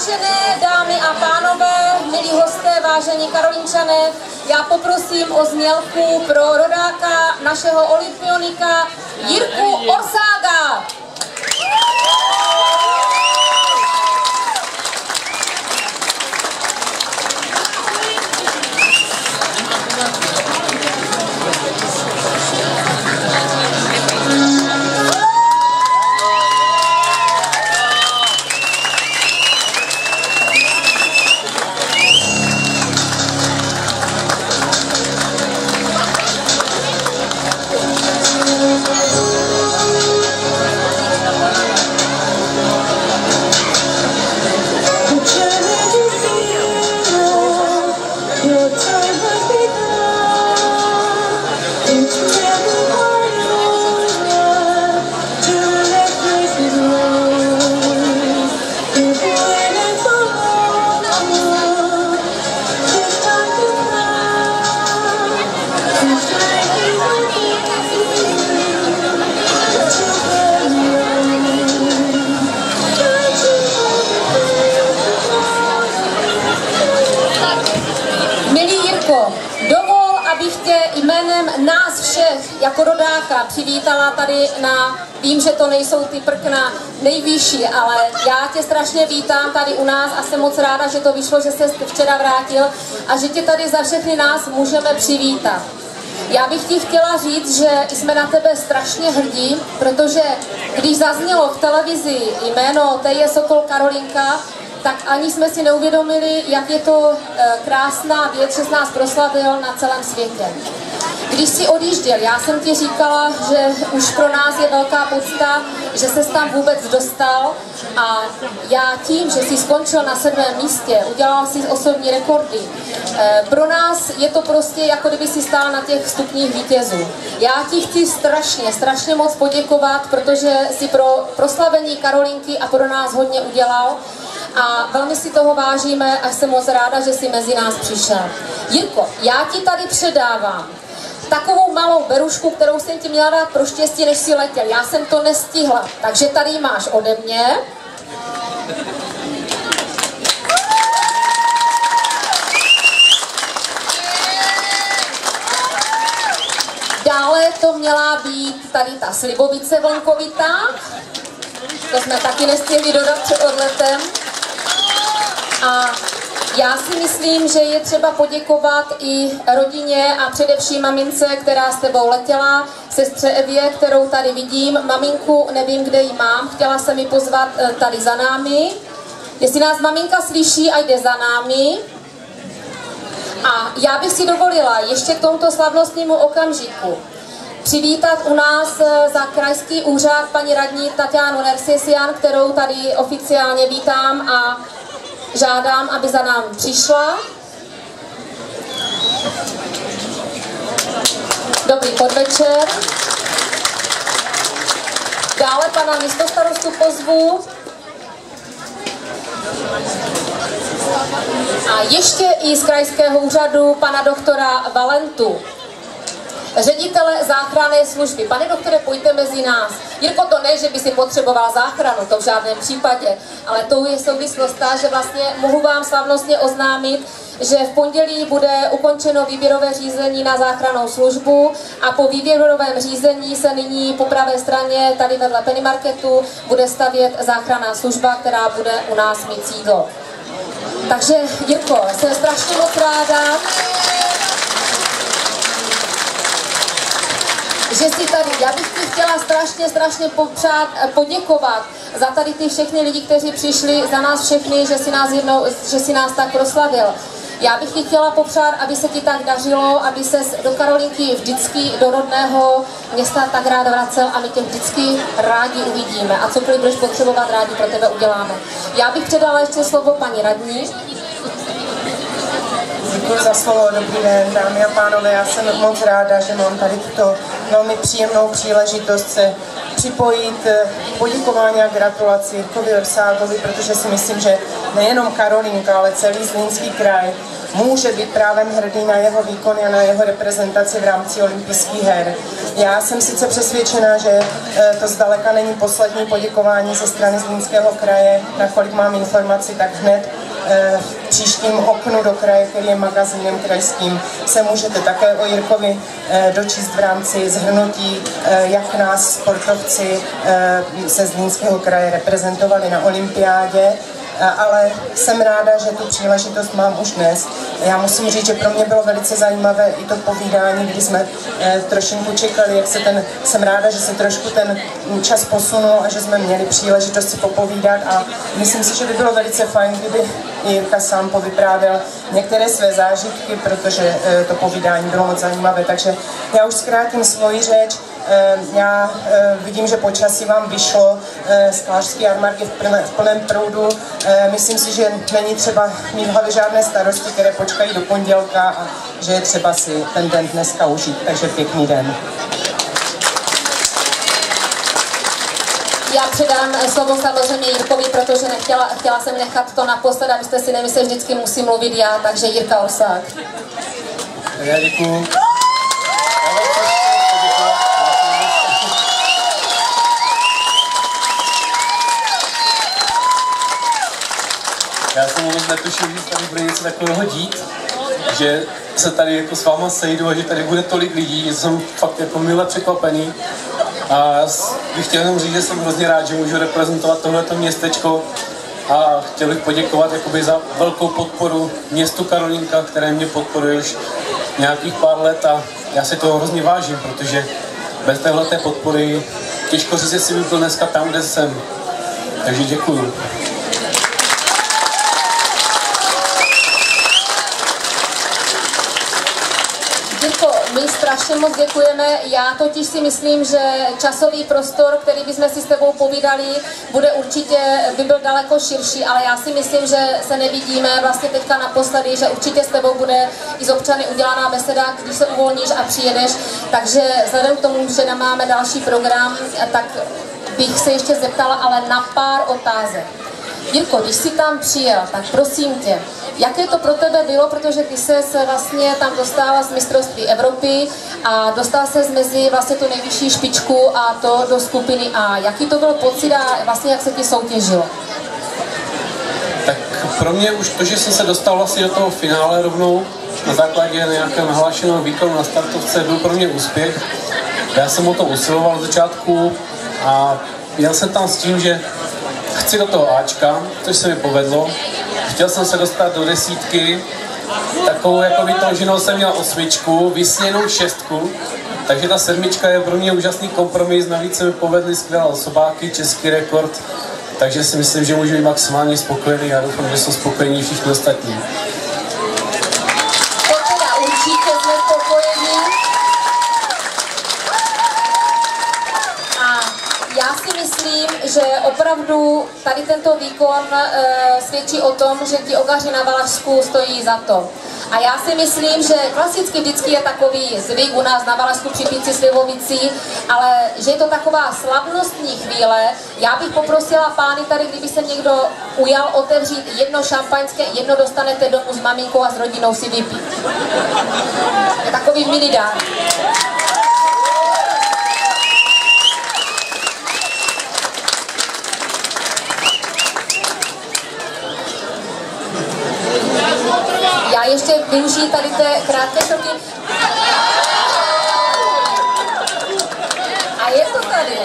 Vážené dámy a pánové, milí hosté, vážení Karolínčané, já poprosím o znělku pro rodáka našeho olympionika Jirku Orsága. Nás všech jako rodáka přivítala tady na, vím, že to nejsou ty prkna nejvyšší, ale já tě strašně vítám tady u nás a jsem moc ráda, že to vyšlo, že jsi včera vrátil a že tě tady za všechny nás můžeme přivítat. Já bych ti chtěla říct, že jsme na tebe strašně hrdí, protože když zaznělo v televizi jméno Teje Sokol Karolinka, tak ani jsme si neuvědomili, jak je to krásná věc, že jsi nás proslavil na celém světě. Když jsi odjížděl, já jsem ti říkala, že už pro nás je velká podsta, že ses tam vůbec dostal a já tím, že jsi skončil na 7. místě, udělal si osobní rekordy. Pro nás je to prostě jako kdyby si stál na těch stupních vítězů. Já ti chci strašně moc poděkovat, protože si pro proslavení Karolinky a pro nás hodně udělal. A velmi si toho vážíme a jsem moc ráda, že jsi mezi nás přišel. Jirko, já ti tady předávám takovou malou berušku, kterou jsem ti měla dát pro štěstí, než si letěl. Já jsem to nestihla, takže tady máš ode mě. Dále to měla být tady ta slivovice vlnkovitá. To jsme taky nestihli dodat před odletem. A já si myslím, že je třeba poděkovat i rodině a především mamince, která s tebou letěla, sestře Evě, kterou tady vidím. Maminku nevím, kde ji mám, chtěla jsem ji pozvat tady za námi. Jestli nás maminka slyší a jde za námi. A já bych si dovolila ještě k tomuto slavnostnímu okamžiku přivítat u nás za krajský úřad paní radní Tatianu Nersesian, kterou tady oficiálně vítám a žádám, aby za námi přišla. Dobrý podvečer. Dále pana místostarostu pozvu. A ještě i z krajského úřadu pana doktora Valentu, ředitele záchranné služby. Pane doktore, pojďte mezi nás. Jirko, to ne, že by si potřeboval záchranu, to v žádném případě, ale tou je souvislost ta, že vlastně mohu vám slavnostně oznámit, že v pondělí bude ukončeno výběrové řízení na záchrannou službu a po výběrovém řízení se nyní po pravé straně, tady vedle Penny Marketu, bude stavět záchranná služba, která bude u nás mít sídlo. Takže Jirko, jsem strašně moc ráda, že jsi tady. Já bych ti chtěla strašně poděkovat za tady ty všechny lidi, kteří přišli, za nás všechny, že si nás tak proslavil. Já bych ti chtěla popřát, aby se ti tak dařilo, aby ses do Karolinky vždycky, do rodného města tak rád vracel a my tě vždycky rádi uvidíme. A cokoliv budeš potřebovat, rádi pro tebe uděláme. Já bych předala ještě slovo paní radní. Děkuji za slovo, dobrý den, dámy a pánové, já jsem moc ráda, že mám tady tuto velmi příjemnou příležitost se připojit k poděkování a gratulaci Jirkovi Orságovi, protože si myslím, že nejenom Karolinka, ale celý Zlínský kraj může být právem hrdý na jeho výkony a na jeho reprezentaci v rámci olympijských her. Já jsem sice přesvědčena, že to zdaleka není poslední poděkování ze strany Zlínského kraje, nakolik mám informaci, tak hned v příštím oknu do kraje, který je magazínem krajským, se můžete také o Jirkovi dočíst v rámci shrnutí, jak nás sportovci ze Zlínského kraje reprezentovali na olympiádě. Ale jsem ráda, že tu příležitost mám už dnes. Já musím říct, že pro mě bylo velice zajímavé i to povídání, kdy jsme trošinku čekali, jsem ráda, že se trošku ten čas posunul a že jsme měli příležitost si popovídat a myslím si, že by bylo velice fajn, kdyby Jirka sám povyprávěl některé své zážitky, protože to povídání bylo moc zajímavé. Takže já už zkrátím svoji řeč. Já vidím, že počasí vám vyšlo, sklářský jarmark je v plném proudu. Myslím si, že není třeba mít v hlavě žádné starosti, které počkají do pondělka a že je třeba si ten den dneska užít. Takže pěkný den. Já předám slovo samozřejmě Jirkovi, protože chtěla jsem nechat to naposled, abyste si nemysleli, že vždycky musím mluvit já, takže Jirka Orsák. Já děkuju. Já jsem vůbec netušil, že tady bude něco takového dít, že se tady jako s váma sejdu a že tady bude tolik lidí, že jsem fakt jako mile překvapený. A bych chtěl jenom říct, že jsem hrozně rád, že můžu reprezentovat tohleto městečko a chtěl bych poděkovat jakoby za velkou podporu městu Karolínka, které mě podporuje už nějakých pár let a já si toho hrozně vážím, protože bez téhleté podpory těžko říct, jestli bych byl dneska tam, kde jsem. Takže děkuju. My strašně moc děkujeme. Já totiž si myslím, že časový prostor, který bychom si s tebou povídali, by byl daleko širší, ale já si myslím, že se nevidíme vlastně teďka naposledy, že určitě s tebou bude i z občany udělaná beseda, když se uvolníš a přijedeš. Takže vzhledem k tomu, že nemáme další program, tak bych se ještě zeptala ale na pár otázek. Jirko, když jsi tam přijel, tak prosím tě, jaké to pro tebe bylo, protože ty se vlastně tam dostala z mistrovství Evropy a dostal se mezi vlastně tu nejvyšší špičku a to do skupiny A. Jaký to byl pocit a vlastně jak se ti soutěžilo? Tak pro mě už to, že jsem se dostal vlastně do toho finále rovnou na základě nějakého nahlášeného výkonu na startovce, byl pro mě úspěch. Já jsem o to usiloval od začátku a jel jsem tam s tím, že chci do toho Ačka, což se mi povedlo. Chtěl jsem se dostat do desítky, takovou jako vytoženou jsem měl 8, vysněnou 6, takže ta 7 je pro mě úžasný kompromis, navíc se mi povedly skvělé osobáky, český rekord, takže si myslím, že můžu být maximálně spokojený a doufám, že jsou spokojení všichni ostatní. Určitě jsme spokojení. Já si myslím, že opravdu tady tento výkon svědčí o tom, že ti ogaři na Valašsku stojí za to. A já si myslím, že klasicky vždycky je takový zvyk u nás na Valašsku při píci slivovicí, ale že je to taková slavnostní chvíle. Já bych poprosila pány tady, kdyby se někdo ujal otevřít jedno šampaňské, jedno dostanete domů s maminkou a s rodinou si vypít. Je takový mini dár. Já ještě využiji tady té krátké chvilky. A je to tady.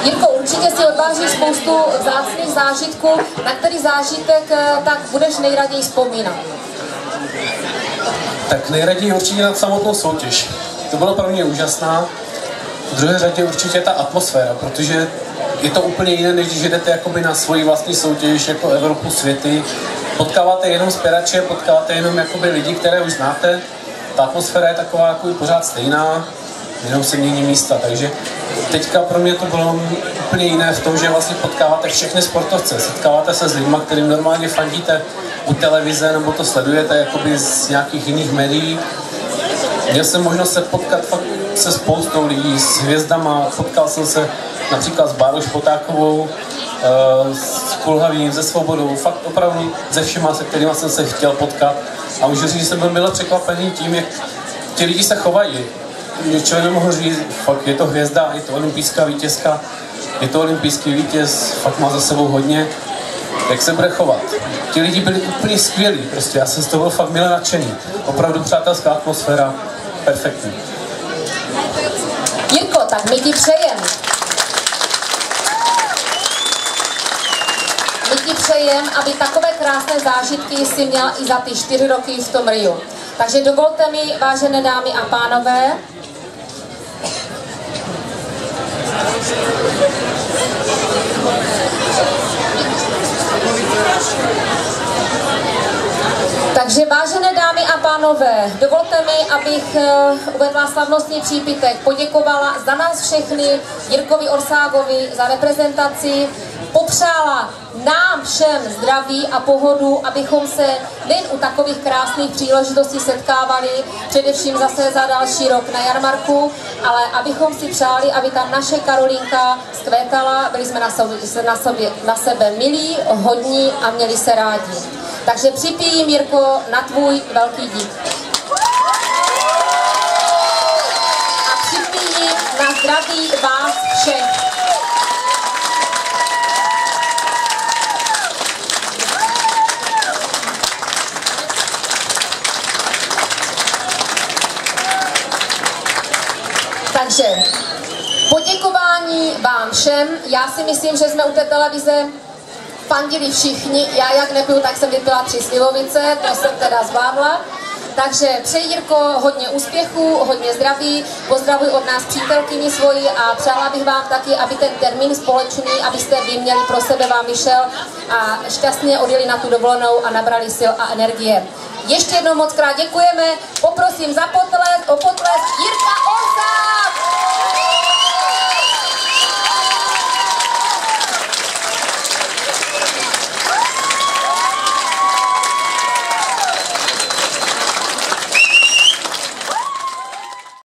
Jirko, určitě si odvážíš spoustu vzácných zážitků. Na který zážitek tak budeš nejraději vzpomínat? Tak nejraději určitě na samotnou soutěž. To bylo pro mě úžasná. V druhé řadě určitě ta atmosféra, protože je to úplně jiné, než když jdete jakoby na svoji vlastní soutěž, jako Evropu, světy. Potkáváte jenom spěrače, potkáváte jenom jakoby lidi, které už znáte. Ta atmosféra je taková jako pořád stejná, jenom se mění místa. Takže teďka pro mě to bylo úplně jiné v tom, že vlastně potkáváte všechny sportovce. Setkáváte se s lidmi, kterým normálně fandíte u televize, nebo to sledujete jakoby z nějakých jiných médií. Měl jsem možnost se potkat fakt se spoustou lidí, s hvězdama. Potkal jsem se například s Bároš Potákovou, s Kulhavým, se Svobodou, fakt opravdu se všema, se kterými jsem se chtěl potkat. A můžu říct, že jsem byl mile překvapený tím, jak ti lidi se chovají. Člověk nemohl říct, fakt je to hvězda, je to olympijská vítězka, je to olympijský vítěz, fakt má za sebou hodně, jak se bude chovat. Ti lidi byli úplně skvělí, prostě já jsem z toho byl fakt mile nadšený. Opravdu přátelská atmosféra, perfektní. Jirko, tak my ti přejeme. My ti přejeme, aby takové krásné zážitky si měl i za ty 4 roky v tom Riu. Takže dovolte mi, vážené dámy a pánové, takže vážené dámy a pánové, dovolte mi, abych uvedla slavnostní přípitek, poděkovala za nás všechny Jirkovi Orságovi za reprezentaci, popřála nám všem zdraví a pohodu, abychom se nejen u takových krásných příležitostí setkávali, především zase za další rok na jarmarku, ale abychom si přáli, aby tam naše Karolinka zkvétala, byli jsme na sebe milí, hodní a měli se rádi. Takže připijím, Jirko, na tvůj velký dík. A připijím na zdraví vás všech. Takže poděkování vám všem. Já si myslím, že jsme u té televize fandili všichni. Já jak nepiju, tak jsem vypila 3 slivovice, to jsem teda zvládla. Takže přeji, Jirko, hodně úspěchů, hodně zdraví, pozdravuji od nás přítelkyni svoji a přála bych vám taky, aby ten termín společný, abyste vy měli pro sebe, vám vyšel a šťastně odjeli na tu dovolenou a nabrali sil a energie. Ještě jednou moc krát děkujeme, poprosím o potlesk Jirka Orsák!